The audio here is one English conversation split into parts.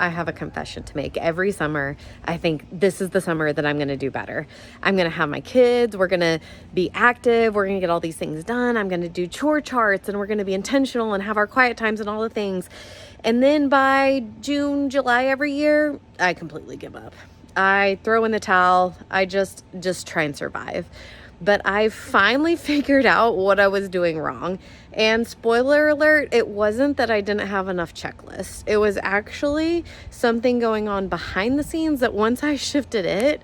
I have a confession to make. Every summer, I think this is the summer that I'm going to do better. I'm going to have my kids. We're going to be active. We're going to get all these things done. I'm going to do chore charts and we're going to be intentional and have our quiet times and all the things. And then by June, July every year, I completely give up. I throw in the towel. I just try and survive. But I finally figured out what I was doing wrong. And spoiler alert, it wasn't that I didn't have enough checklists. It was actually something going on behind the scenes that once I shifted it,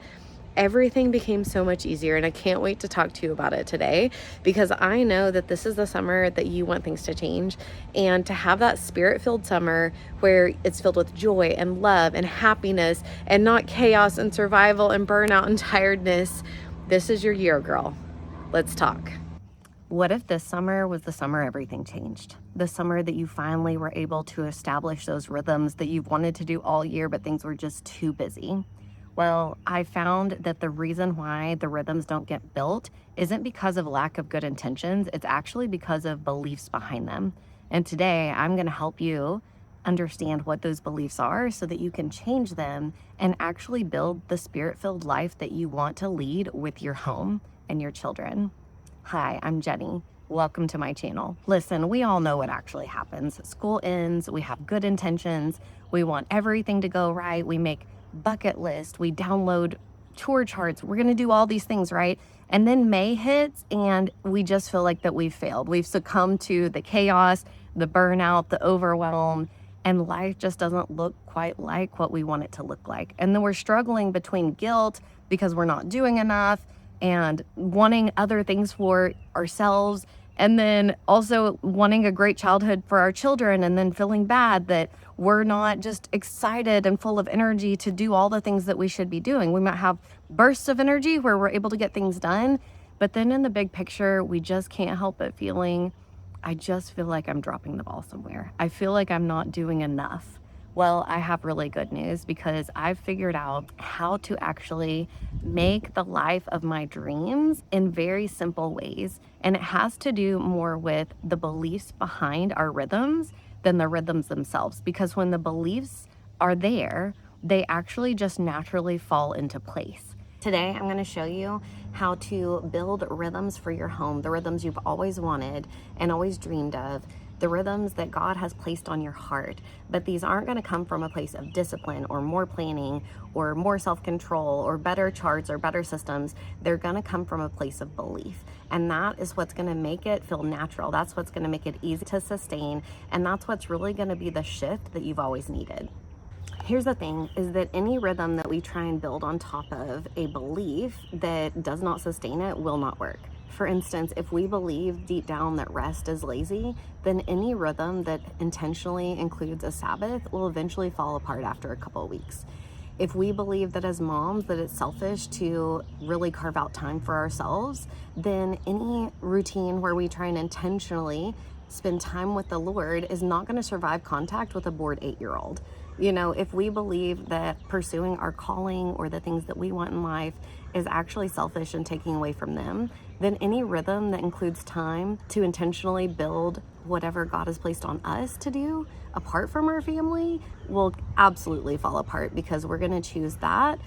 everything became so much easier. And I can't wait to talk to you about it today, because I know that this is the summer that you want things to change. And to have that spirit-filled summer where it's filled with joy and love and happiness and not chaos and survival and burnout and tiredness. This is your year, girl. Let's talk. What if this summer was the summer everything changed? The summer that you finally were able to establish those rhythms that you've wanted to do all year, but things were just too busy. Well, I found that the reason why the rhythms don't get built isn't because of lack of good intentions. It's actually because of beliefs behind them. And today I'm going to help you understand what those beliefs are so that you can change them and actually build the spirit-filled life that you want to lead with your home and your children. Hi, I'm Jenny. Welcome to my channel. Listen, we all know what actually happens. School ends, we have good intentions, we want everything to go right, we make bucket lists, we download chore charts, we're gonna do all these things, right? And then May hits and we just feel like that we've failed. We've succumbed to the chaos, the burnout, the overwhelm, and life just doesn't look quite like what we want it to look like. And then we're struggling between guilt because we're not doing enough and wanting other things for ourselves, and then also wanting a great childhood for our children, and then feeling bad that we're not just excited and full of energy to do all the things that we should be doing. We might have bursts of energy where we're able to get things done, but then in the big picture, we just can't help but feeling, I just feel like I'm dropping the ball somewhere. I feel like I'm not doing enough. Well, I have really good news, because I've figured out how to actually make the life of my dreams in very simple ways. And it has to do more with the beliefs behind our rhythms than the rhythms themselves. Because when the beliefs are there, they actually just naturally fall into place. Today, I'm going to show you how to build rhythms for your home, the rhythms you've always wanted and always dreamed of, the rhythms that God has placed on your heart. But these aren't going to come from a place of discipline or more planning or more self-control or better charts or better systems. They're going to come from a place of belief. And that is what's going to make it feel natural. That's what's going to make it easy to sustain. And that's what's really going to be the shift that you've always needed. Here's the thing, is that any rhythm that we try and build on top of a belief that does not sustain it will not work. For instance, if we believe deep down that rest is lazy, then any rhythm that intentionally includes a Sabbath will eventually fall apart after a couple of weeks. If we believe that as moms that it's selfish to really carve out time for ourselves, then any routine where we try and intentionally spend time with the Lord is not going to survive contact with a bored 8-year-old. You know, if we believe that pursuing our calling or the things that we want in life is actually selfish and taking away from them, then any rhythm that includes time to intentionally build whatever God has placed on us to do apart from our family will absolutely fall apart, because we're going to choose that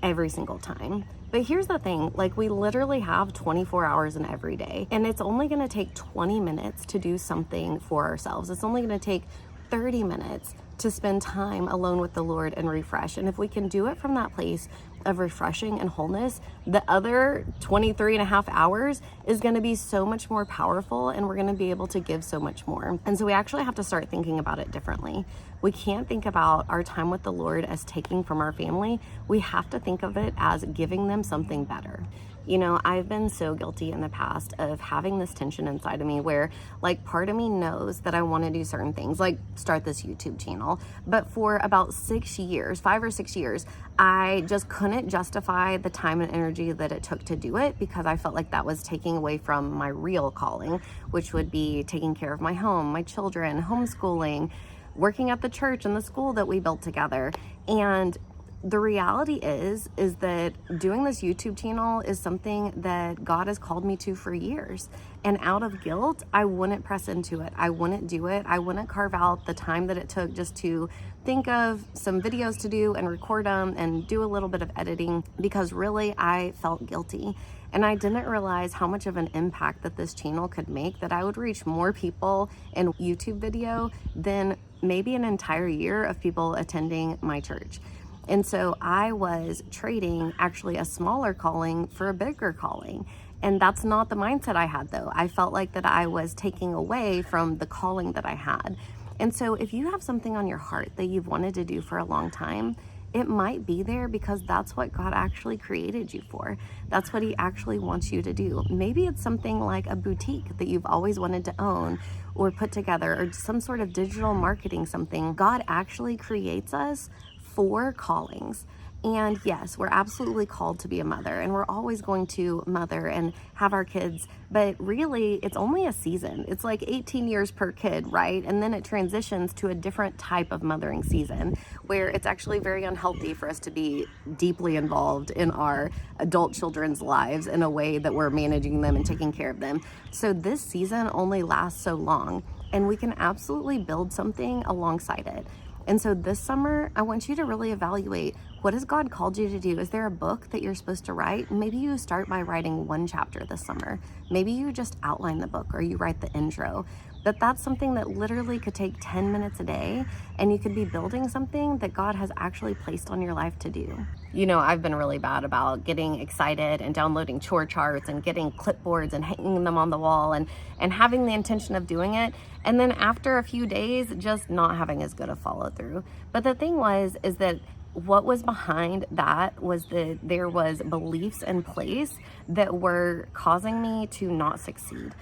every single time. But here's the thing, like, we literally have 24 hours in every day, and it's only going to take 20 minutes to do something for ourselves. It's only going to take 30 minutes to spend time alone with the Lord and refresh. And if we can do it from that place of refreshing and wholeness, the other 23 and a half hours is going to be so much more powerful, and we're going to be able to give so much more. And so we actually have to start thinking about it differently. We can't think about our time with the Lord as taking from our family. We have to think of it as giving them something better. You know, I've been so guilty in the past of having this tension inside of me where, like, part of me knows that I want to do certain things, like start this YouTube channel. But for about 6 years, 5 or 6 years, I just couldn't justify the time and energy that it took to do it, because I felt like that was taking away from my real calling, which would be taking care of my home, my children, homeschooling, working at the church and the school that we built together. And the reality is that doing this YouTube channel is something that God has called me to for years. And out of guilt, I wouldn't press into it. I wouldn't do it. I wouldn't carve out the time that it took just to think of some videos to do and record them and do a little bit of editing, because really I felt guilty. And I didn't realize how much of an impact that this channel could make, that I would reach more people in YouTube video than maybe an entire year of people attending my church. And so I was trading actually a smaller calling for a bigger calling. And that's not the mindset I had, though. I felt like that I was taking away from the calling that I had. And so if you have something on your heart that you've wanted to do for a long time, it might be there because that's what God actually created you for. That's what He actually wants you to do. Maybe it's something like a boutique that you've always wanted to own or put together, or some sort of digital marketing something. God actually creates us for callings. And yes, we're absolutely called to be a mother, and we're always going to mother and have our kids, but really it's only a season. It's like 18 years per kid, right? And then it transitions to a different type of mothering season where it's actually very unhealthy for us to be deeply involved in our adult children's lives in a way that we're managing them and taking care of them. So this season only lasts so long, and we can absolutely build something alongside it. And so this summer, I want you to really evaluate, what has God called you to do? Is there a book that you're supposed to write? Maybe you start by writing one chapter this summer. Maybe you just outline the book, or you write the intro. But that's something that literally could take 10 minutes a day, and you could be building something that God has actually placed on your life to do. You know, I've been really bad about getting excited and downloading chore charts and getting clipboards and hanging them on the wall and having the intention of doing it. And then after a few days, just not having as good a follow through. But the thing is that what was behind that was that there was beliefs in place that were causing me to not succeed.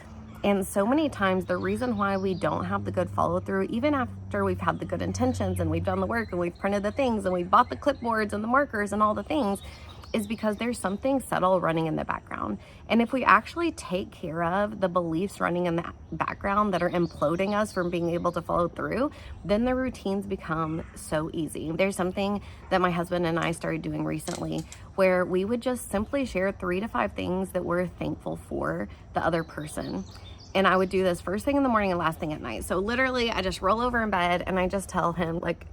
And so many times the reason why we don't have the good follow through, even after we've had the good intentions and we've done the work and we've printed the things and we've bought the clipboards and the markers and all the things, is because there's something subtle running in the background. And if we actually take care of the beliefs running in the background that are imploding us from being able to follow through, then the routines become so easy. There's something that my husband and I started doing recently where we would just simply share 3 to 5 things that we're thankful for the other person. And I would do this first thing in the morning and last thing at night. So literally I just roll over in bed and I just tell him, like,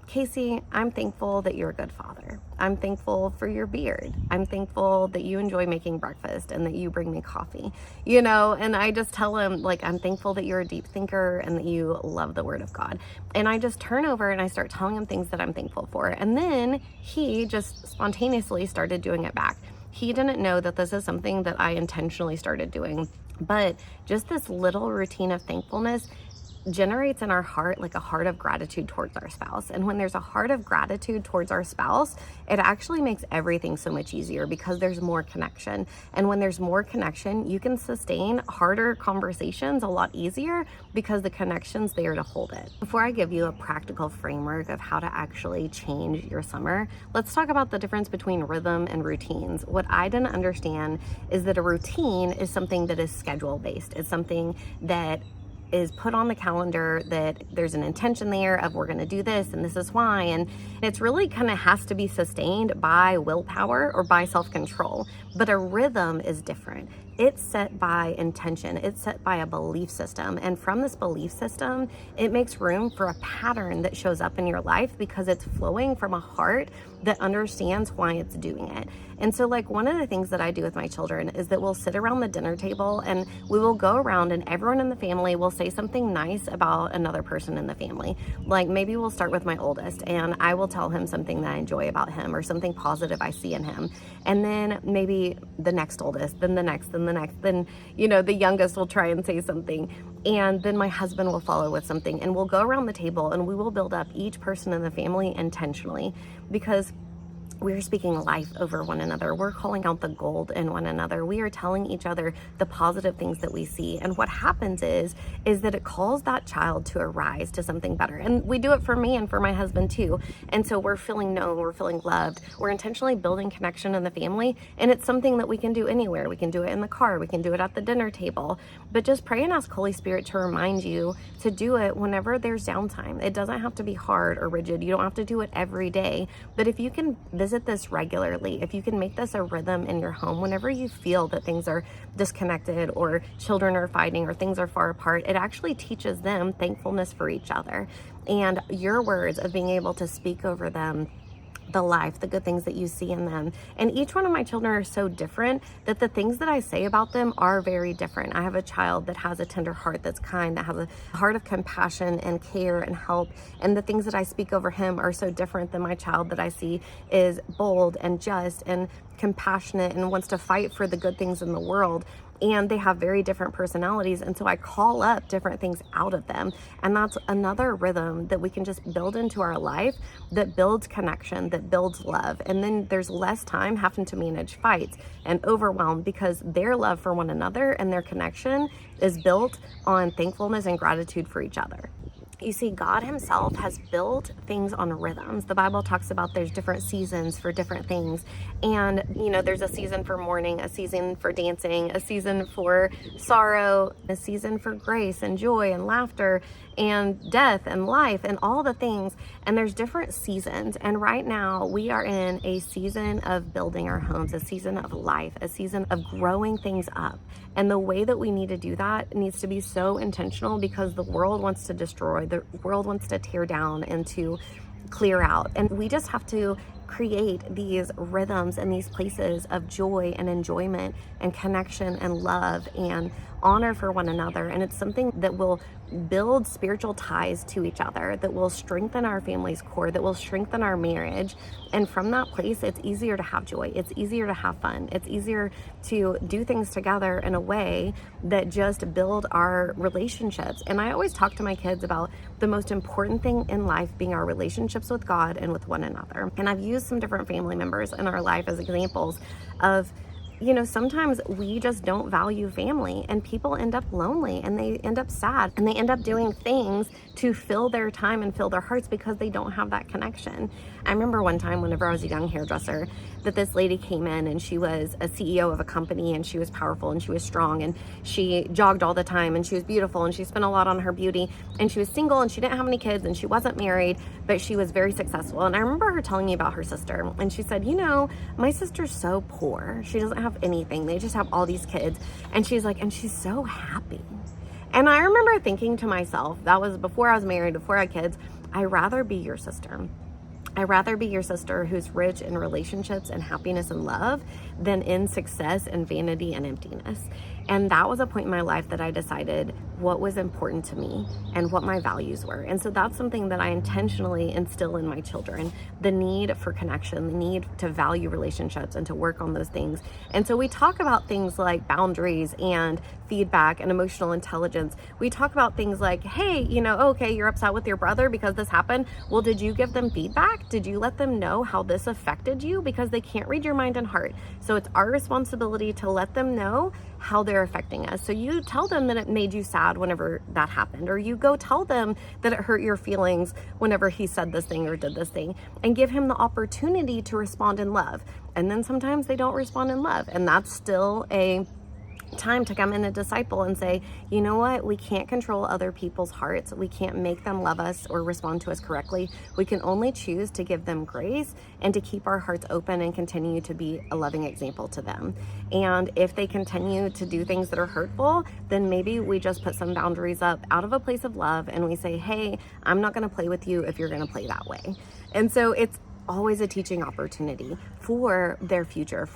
Casey, I'm thankful that you're a good father. I'm thankful for your beard. I'm thankful that you enjoy making breakfast and that you bring me coffee, you know, and I just tell him, like, I'm thankful that you're a deep thinker and that you love the Word of God. And I just turn over and I start telling him things that I'm thankful for. And then he just spontaneously started doing it back. He didn't know that this is something that I intentionally started doing, but just this little routine of thankfulness generates in our heart like a heart of gratitude towards our spouse. And when there's a heart of gratitude towards our spouse, it actually makes everything so much easier because there's more connection. And when there's more connection, you can sustain harder conversations a lot easier because the connection's there to hold it. Before I give you a practical framework of how to actually change your summer, let's talk about the difference between rhythm and routines. What I didn't understand is that a routine is something that is schedule based. It's something that is put on the calendar, that there's an intention there of we're going to do this and this is why, and it's really kind of has to be sustained by willpower or by self-control. But a rhythm is different. It's set by intention. It's set by a belief system. And from this belief system, it makes room for a pattern that shows up in your life because it's flowing from a heart that understands why it's doing it. And so, like, one of the things that I do with my children is that we'll sit around the dinner table and we will go around and everyone in the family will say something nice about another person in the family. Like, maybe we'll start with my oldest and I will tell him something that I enjoy about him or something positive I see in him. And then maybe the next oldest, then the next, then the next, then, you know, the youngest will try and say something. And then my husband will follow with something, and we'll go around the table and we will build up each person in the family intentionally, because we're speaking life over one another. We're calling out the gold in one another. We are telling each other the positive things that we see. And what happens is that it calls that child to arise to something better. And we do it for me and for my husband too. And so we're feeling known, we're feeling loved. We're intentionally building connection in the family. And it's something that we can do anywhere. We can do it in the car. We can do it at the dinner table. But just pray and ask Holy Spirit to remind you to do it whenever there's downtime. It doesn't have to be hard or rigid. You don't have to do it every day. But if you can visit this regularly, if you can make this a rhythm in your home, whenever you feel that things are disconnected or children are fighting or things are far apart, it actually teaches them thankfulness for each other. And your words of being able to speak over them the life, the good things that you see in them. And each one of my children are so different that the things that I say about them are very different. I have a child that has a tender heart, that's kind, that has a heart of compassion and care and help. And the things that I speak over him are so different than my child that I see is bold and just and compassionate and wants to fight for the good things in the world. And they have very different personalities. And so I call up different things out of them. And that's another rhythm that we can just build into our life that builds connection, that builds love. And then there's less time having to manage fights and overwhelm because their love for one another and their connection is built on thankfulness and gratitude for each other. You see, God himself has built things on rhythms. The Bible talks about there's different seasons for different things. And, there's a season for mourning, a season for dancing, a season for sorrow, a season for grace and joy and laughter and death and life and all the things. And there's different seasons. And right now we are in a season of building our homes, a season of life, a season of growing things up. And the way that we need to do that needs to be so intentional because the world wants to destroy, the world wants to tear down and to clear out. And we just have to create these rhythms and these places of joy and enjoyment and connection and love and honor for one another. And it's something that will build spiritual ties to each other, that will strengthen our family's core, that will strengthen our marriage. And from that place, it's easier to have joy. It's easier to have fun. It's easier to do things together in a way that just build our relationships. And I always talk to my kids about the most important thing in life being our relationships with God and with one another. And I've used some different family members in our life as examples of sometimes we just don't value family and people end up lonely and they end up sad and they end up doing things to fill their time and fill their hearts because they don't have that connection. I remember one time whenever I was a young hairdresser that this lady came in and she was a CEO of a company and she was powerful and she was strong and she jogged all the time and she was beautiful and she spent a lot on her beauty and she was single and she didn't have any kids and she wasn't married, but she was very successful. And I remember her telling me about her sister and she said, my sister's so poor. She doesn't have anything. They just have all these kids. And she's like, and she's so happy. And I remember thinking to myself, that was before I was married, before I had kids, I'd rather be your sister. I'd rather be your sister who's rich in relationships and happiness and love than in success and vanity and emptiness. And that was a point in my life that I decided what was important to me and what my values were. And so that's something that I intentionally instill in my children, the need for connection, the need to value relationships and to work on those things. And so we talk about things like boundaries and feedback and emotional intelligence. We talk about things like, hey, okay, you're upset with your brother because this happened. Well, did you give them feedback? Did you let them know how this affected you? Because they can't read your mind and heart. So it's our responsibility to let them know how they're affecting us. So you tell them that it made you sad whenever that happened, or you go tell them that it hurt your feelings whenever he said this thing or did this thing, and give him the opportunity to respond in love. And then sometimes they don't respond in love, and that's still a time to come in a disciple and say, you know what, we can't control other people's hearts. We can't make them love us or respond to us correctly. We can only choose to give them grace and to keep our hearts open and continue to be a loving example to them. And if they continue to do things that are hurtful, then maybe we just put some boundaries up out of a place of love and we say, hey, I'm not going to play with you if you're going to play that way. And so it's always a teaching opportunity for their future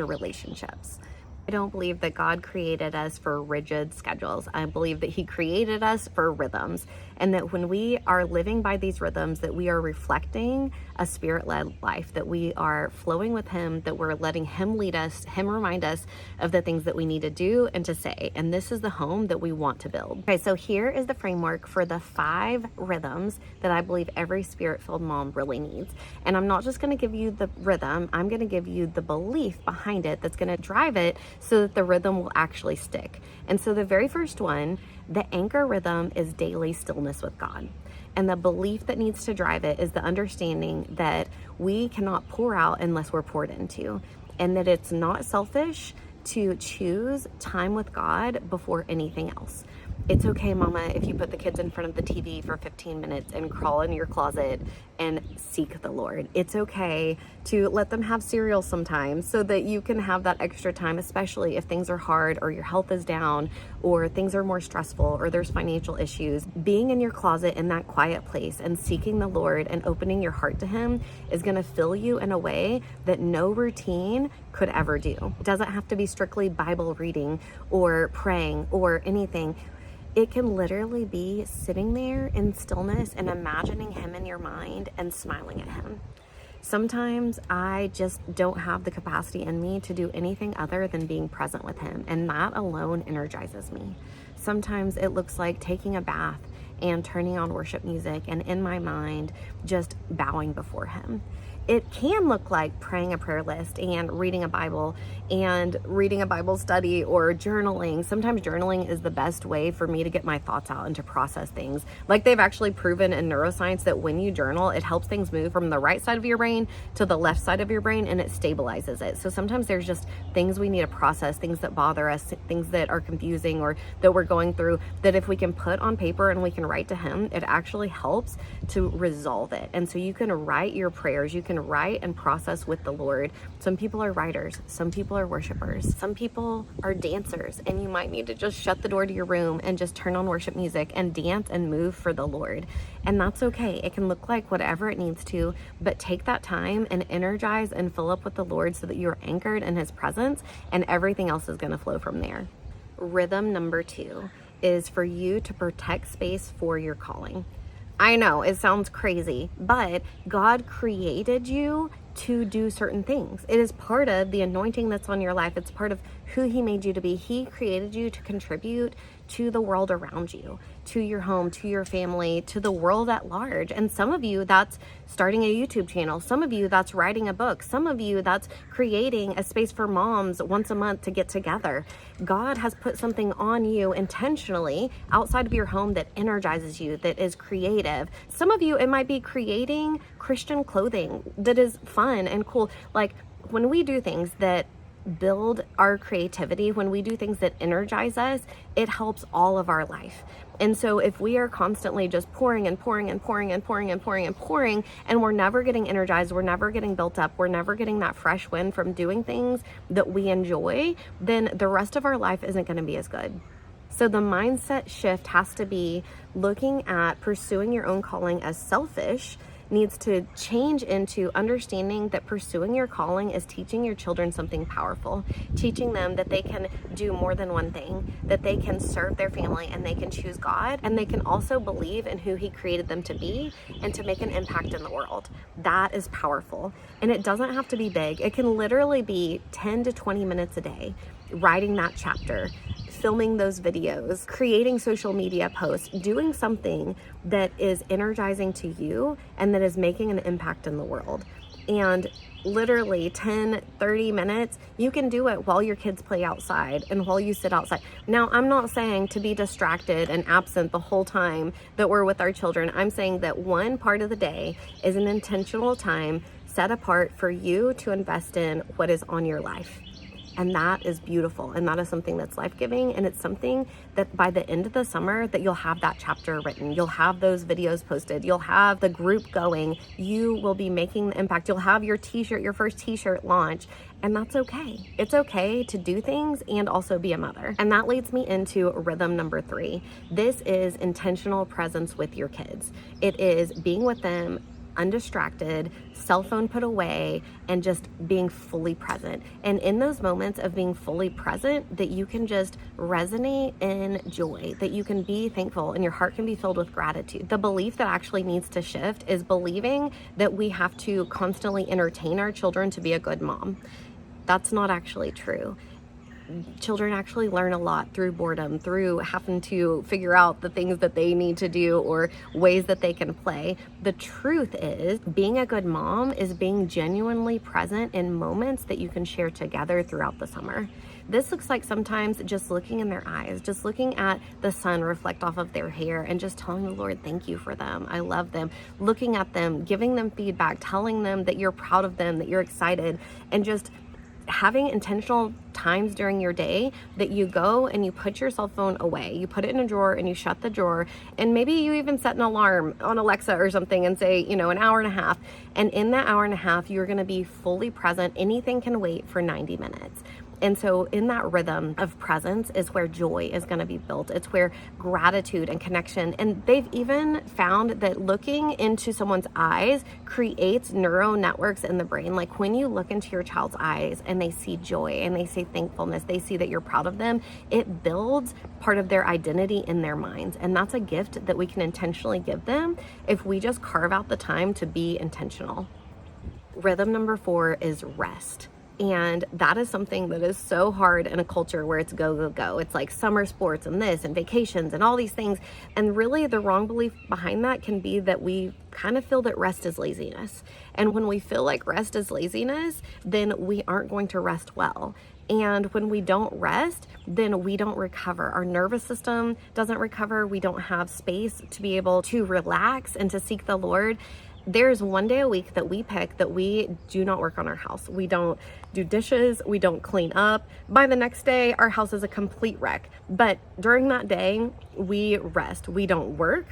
relationships. I don't believe that God created us for rigid schedules. I believe that He created us for rhythms. And that when we are living by these rhythms, that we are reflecting a spirit-led life, that we are flowing with him, that we're letting him lead us, him remind us of the things that we need to do and to say. And this is the home that we want to build. Okay, so here is the framework for the 5 rhythms that I believe every spirit-filled mom really needs. And I'm not just going to give you the rhythm, I'm going to give you the belief behind it that's going to drive it so that the rhythm will actually stick. And so the very first one, the anchor rhythm, is daily stillness with God. And the belief that needs to drive it is the understanding that we cannot pour out unless we're poured into, and that it's not selfish to choose time with God before anything else. It's okay, mama, if you put the kids in front of the TV for 15 minutes and crawl in your closet and seek the Lord. It's okay to let them have cereal sometimes so that you can have that extra time, especially if things are hard or your health is down or things are more stressful or there's financial issues. Being in your closet in that quiet place and seeking the Lord and opening your heart to him is going to fill you in a way that no routine could ever do. It doesn't have to be strictly Bible reading or praying or anything. It can literally be sitting there in stillness and imagining him in your mind and smiling at him. Sometimes I just don't have the capacity in me to do anything other than being present with him, and that alone energizes me. Sometimes it looks like taking a bath and turning on worship music and in my mind just bowing before him. It can look like praying a prayer list and reading a Bible study or journaling. Sometimes journaling is the best way for me to get my thoughts out and to process things. Like they've actually proven in neuroscience that when you journal, it helps things move from the right side of your brain to the left side of your brain, and it stabilizes it. So sometimes there's just things we need to process, things that bother us, things that are confusing or that we're going through, that if we can put on paper and we can write to him, it actually helps to resolve it. And so you can write your prayers, you can write and process with the Lord. Some people are writers, some people are worshipers, some people are dancers, and you might need to just shut the door to your room and just turn on worship music and dance and move for the Lord. And that's okay. It can look like whatever it needs to, but take that time and energize and fill up with the Lord so that you're anchored in his presence, and everything else is going to flow from there. Rhythm number 2 is for you to protect space for your calling. I know it sounds crazy, but God created you to do certain things. It is part of the anointing that's on your life. It's part of who he made you to be. He created you to contribute to the world around you, to your home, to your family, to the world at large. And some of you, that's starting a YouTube channel. Some of you, that's writing a book. Some of you, that's creating a space for moms once a month to get together. God has put something on you intentionally outside of your home that energizes you, that is creative. Some of you, it might be creating Christian clothing that is fun and cool. Like when we do things that build our creativity, when we do things that energize us, it helps all of our life. And so if we are constantly just pouring and pouring and pouring and pouring and pouring and pouring, and we're never getting energized, we're never getting built up, we're never getting that fresh wind from doing things that we enjoy, then the rest of our life isn't going to be as good. So the mindset shift has to be looking at pursuing your own calling as selfish needs to change into understanding that pursuing your calling is teaching your children something powerful, teaching them that they can do more than one thing, that they can serve their family and they can choose God, and they can also believe in who he created them to be and to make an impact in the world. That is powerful. And it doesn't have to be big. It can literally be 10 to 20 minutes a day, writing that chapter, filming those videos, creating social media posts, doing something that is energizing to you and that is making an impact in the world. And literally 10, 30 minutes, you can do it while your kids play outside and while you sit outside. Now, I'm not saying to be distracted and absent the whole time that we're with our children. I'm saying that one part of the day is an intentional time set apart for you to invest in what is on your life. And that is beautiful. And that is something that's life-giving. And it's something that by the end of the summer that you'll have that chapter written. You'll have those videos posted. You'll have the group going. You will be making the impact. You'll have your t-shirt, your first t-shirt launch. And that's okay. It's okay to do things and also be a mother. And that leads me into rhythm number 3. This is intentional presence with your kids. It is being with them undistracted, cell phone put away, and just being fully present. And in those moments of being fully present, that you can just resonate in joy, that you can be thankful and your heart can be filled with gratitude. The belief that actually needs to shift is believing that we have to constantly entertain our children to be a good mom. That's not actually true. Children actually learn a lot through boredom, through having to figure out the things that they need to do or ways that they can play. The truth is, being a good mom is being genuinely present in moments that you can share together throughout the summer. This looks like sometimes just looking in their eyes, just looking at the sun reflect off of their hair and just telling the Lord, thank you for them. I love them. Looking at them, giving them feedback, telling them that you're proud of them, that you're excited, and just having intentional times during your day that you go and you put your cell phone away. You put it in a drawer and you shut the drawer, and maybe you even set an alarm on Alexa or something and say, an hour and a half. And in that hour and a half, you're going to be fully present. Anything can wait for 90 minutes. And so in that rhythm of presence is where joy is going to be built. It's where gratitude and connection, and they've even found that looking into someone's eyes creates neural networks in the brain. Like when you look into your child's eyes and they see joy and they see thankfulness, they see that you're proud of them, it builds part of their identity in their minds. And that's a gift that we can intentionally give them if we just carve out the time to be intentional. Rhythm number 4 is rest. And that is something that is so hard in a culture where it's go, go, go. It's like summer sports and this and vacations and all these things. And really the wrong belief behind that can be that we kind of feel that rest is laziness. And when we feel like rest is laziness, then we aren't going to rest well. And when we don't rest, then we don't recover. Our nervous system doesn't recover. We don't have space to be able to relax and to seek the Lord. There's one day a week that we pick that we do not work on our house. We don't do dishes. We don't clean up. By the next day, our house is a complete wreck. But during that day, we rest. We don't work.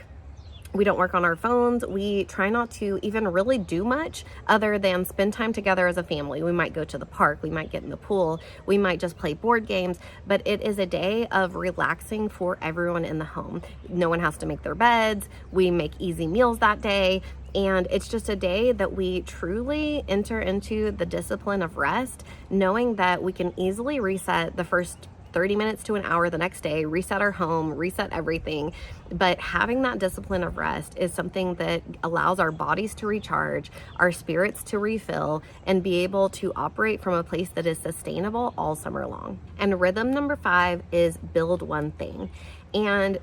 We don't work on our phones. We try not to even really do much other than spend time together as a family. We might go to the park. We might get in the pool. We might just play board games. But it is a day of relaxing for everyone in the home. No one has to make their beds. We make easy meals that day. And it's just a day that we truly enter into the discipline of rest, knowing that we can easily reset the first 30 minutes to an hour the next day, reset our home, reset everything. But having that discipline of rest is something that allows our bodies to recharge, our spirits to refill, and be able to operate from a place that is sustainable all summer long. And rhythm number 5 is build one thing. And,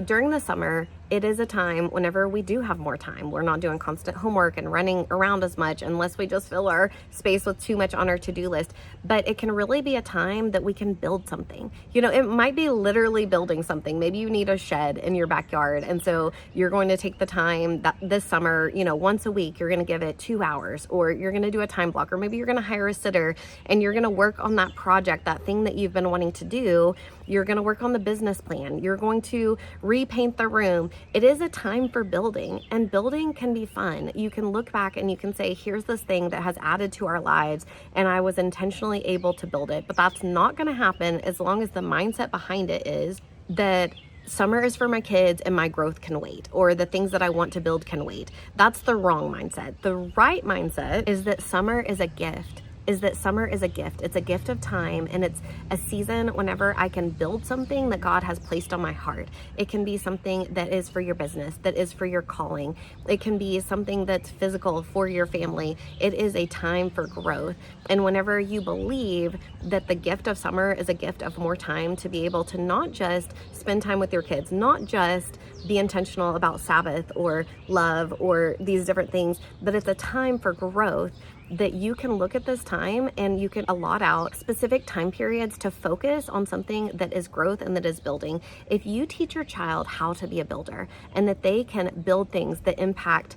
during the summer, it is a time whenever we do have more time. We're not doing constant homework and running around as much unless we just fill our space with too much on our to-do list. But it can really be a time that we can build something. It might be literally building something. Maybe you need a shed in your backyard. And so you're going to take the time that this summer, once a week, you're going to give it 2 hours, or you're going to do a time block, or maybe you're going to hire a sitter and you're going to work on that project, that thing that you've been wanting to do. You're going to work on the business plan. You're going to repaint the room. It is a time for building, and building can be fun. You can look back and you can say, here's this thing that has added to our lives, and I was intentionally able to build it. But that's not going to happen as long as the mindset behind it is that summer is for my kids and my growth can wait, or the things that I want to build can wait. That's the wrong mindset. The right mindset is that summer is a gift. It's a gift of time, and it's a season whenever I can build something that God has placed on my heart. It can be something that is for your business, that is for your calling. It can be something that's physical for your family. It is a time for growth. And whenever you believe that the gift of summer is a gift of more time to be able to not just spend time with your kids, not just be intentional about Sabbath or love or these different things, but it's a time for growth, that you can look at this time and you can allot out specific time periods to focus on something that is growth and that is building. If you teach your child how to be a builder and that they can build things that impact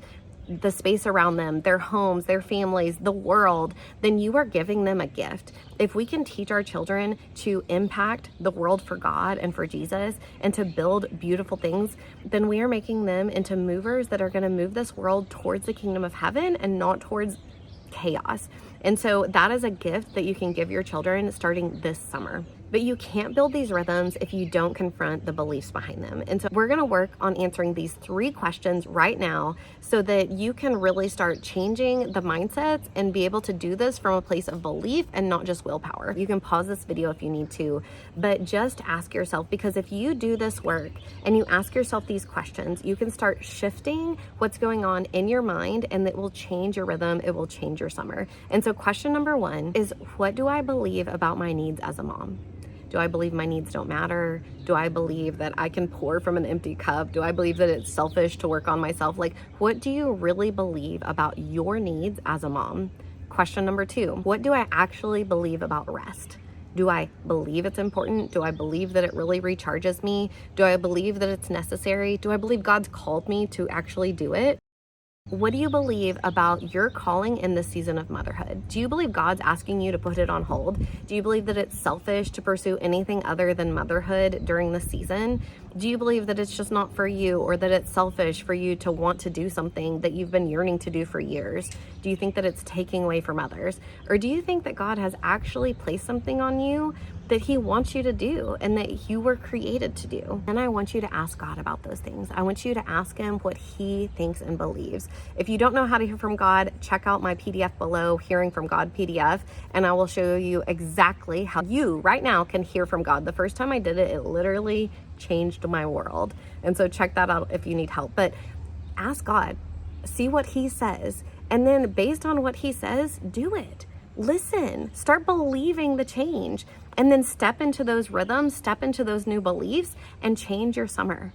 the space around them, their homes, their families, the world, then you are giving them a gift. If we can teach our children to impact the world for God and for Jesus and to build beautiful things, then we are making them into movers that are going to move this world towards the kingdom of heaven and not towards chaos. And so that is a gift that you can give your children starting this summer. But you can't build these rhythms if you don't confront the beliefs behind them. And so we're going to work on answering these 3 questions right now so that you can really start changing the mindsets and be able to do this from a place of belief and not just willpower. You can pause this video if you need to, but just ask yourself, because if you do this work and you ask yourself these questions, you can start shifting what's going on in your mind, and it will change your rhythm. It will change your summer. And so question number 1 is, what do I believe about my needs as a mom? Do I believe my needs don't matter? Do I believe that I can pour from an empty cup? Do I believe that it's selfish to work on myself? Like, what do you really believe about your needs as a mom? Question number 2, what do I actually believe about rest? Do I believe it's important? Do I believe that it really recharges me? Do I believe that it's necessary? Do I believe God's called me to actually do it? What do you believe about your calling in this season of motherhood? Do you believe God's asking you to put it on hold? Do you believe that it's selfish to pursue anything other than motherhood during this season? Do you believe that it's just not for you, or that it's selfish for you to want to do something that you've been yearning to do for years? Do you think that it's taking away from others? Or do you think that God has actually placed something on you that he wants you to do and that you were created to do? And I want you to ask God about those things. I want you to ask him what he thinks and believes. If you don't know how to hear from God, check out my PDF below, Hearing from God PDF, and I will show you exactly how you right now can hear from God. The first time I did it, it literally changed my world. And so check that out if you need help. But ask God, see what he says, and then based on what he says, do it. Listen, start believing the change, and then step into those rhythms, step into those new beliefs, and change your summer.